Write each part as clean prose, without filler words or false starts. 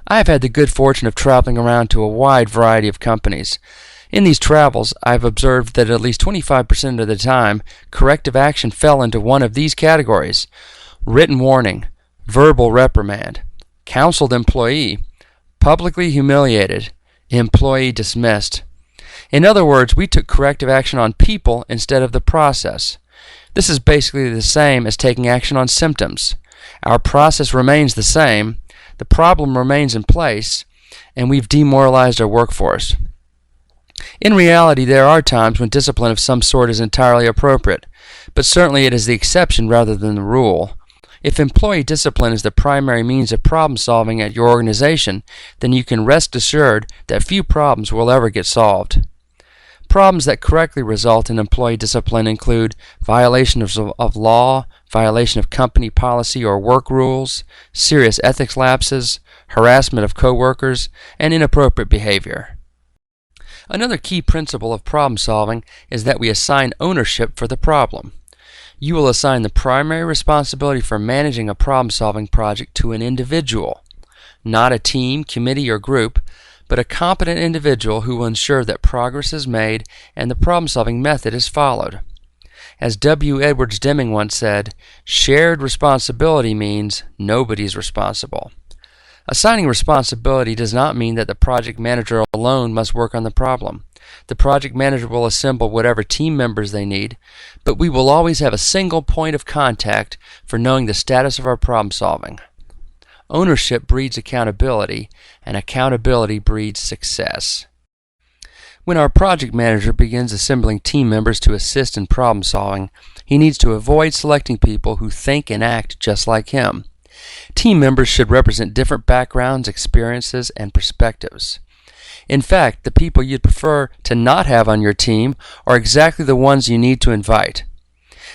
I have had the good fortune of traveling around to a wide variety of companies. In these travels, I've observed that at least 25% of the time, corrective action fell into one of these categories: written warning, verbal reprimand, counseled employee, publicly humiliated, employee dismissed. In other words, we took corrective action on people instead of the process. This is basically the same as taking action on symptoms. Our process remains the same, the problem remains in place, and we've demoralized our workforce. In reality, there are times when discipline of some sort is entirely appropriate, but certainly it is the exception rather than the rule. If employee discipline is the primary means of problem solving at your organization, then you can rest assured that few problems will ever get solved. Problems that correctly result in employee discipline include violation of law, violation of company policy or work rules, serious ethics lapses, harassment of coworkers, and inappropriate behavior. Another key principle of problem solving is that we assign ownership for the problem. You will assign the primary responsibility for managing a problem-solving project to an individual, not a team, committee, or group, but a competent individual who will ensure that progress is made and the problem-solving method is followed. As W. Edwards Deming once said, shared responsibility means nobody's responsible. Assigning responsibility does not mean that the project manager alone must work on the problem. The project manager will assemble whatever team members they need, but we will always have a single point of contact for knowing the status of our problem solving. Ownership breeds accountability, and accountability breeds success. When our project manager begins assembling team members to assist in problem solving, he needs to avoid selecting people who think and act just like him. Team members should represent different backgrounds, experiences, and perspectives. In fact, the people you'd prefer to not have on your team are exactly the ones you need to invite.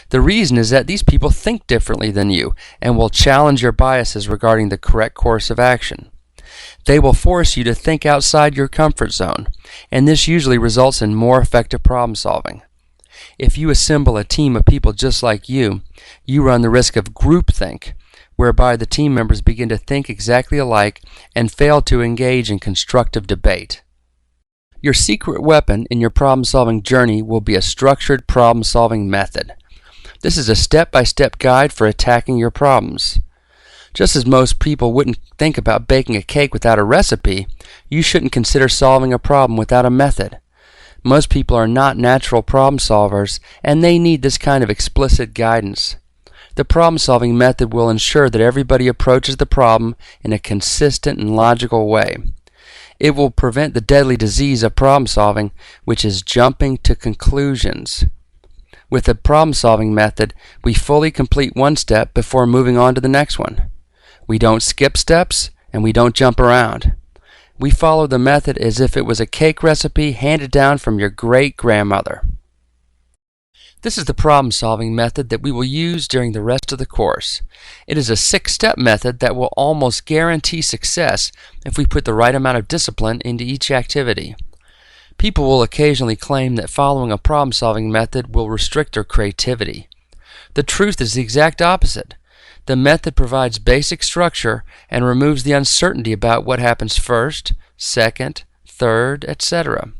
The reason is that these people think differently than you and will challenge your biases regarding the correct course of action. They will force you to think outside your comfort zone, and this usually results in more effective problem solving. If you assemble a team of people just like you run the risk of groupthink, whereby the team members begin to think exactly alike and fail to engage in constructive debate. Your secret weapon in your problem-solving journey will be a structured problem-solving method. This is a step-by-step guide for attacking your problems. Just as most people wouldn't think about baking a cake without a recipe, you shouldn't consider solving a problem without a method. Most people are not natural problem solvers, and they need this kind of explicit guidance. The problem-solving method will ensure that everybody approaches the problem in a consistent and logical way. It will prevent the deadly disease of problem-solving, which is jumping to conclusions. With the problem-solving method, we fully complete one step before moving on to the next one. We don't skip steps, and we don't jump around. We follow the method as if it was a cake recipe handed down from your great-grandmother. This is the problem-solving method that we will use during the rest of the course. It is a 6-step method that will almost guarantee success if we put the right amount of discipline into each activity. People will occasionally claim that following a problem-solving method will restrict their creativity. The truth is the exact opposite. The method provides basic structure and removes the uncertainty about what happens first, second, third, etc.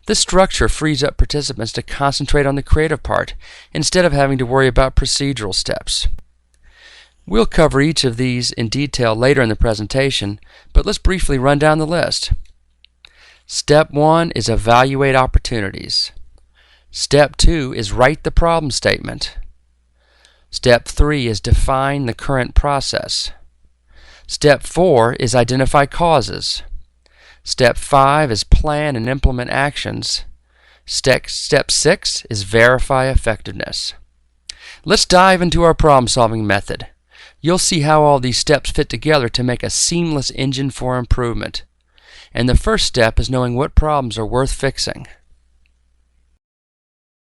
This structure frees up participants to concentrate on the creative part instead of having to worry about procedural steps. We'll cover each of these in detail later in the presentation, but let's briefly run down the list. Step 1 is evaluate opportunities. Step 2 is write the problem statement. Step 3 is define the current process. Step 4 is identify causes. Step 5 is plan and implement actions. Step 6 is verify effectiveness. Let's dive into our problem-solving method. You'll see how all these steps fit together to make a seamless engine for improvement. And the first step is knowing what problems are worth fixing.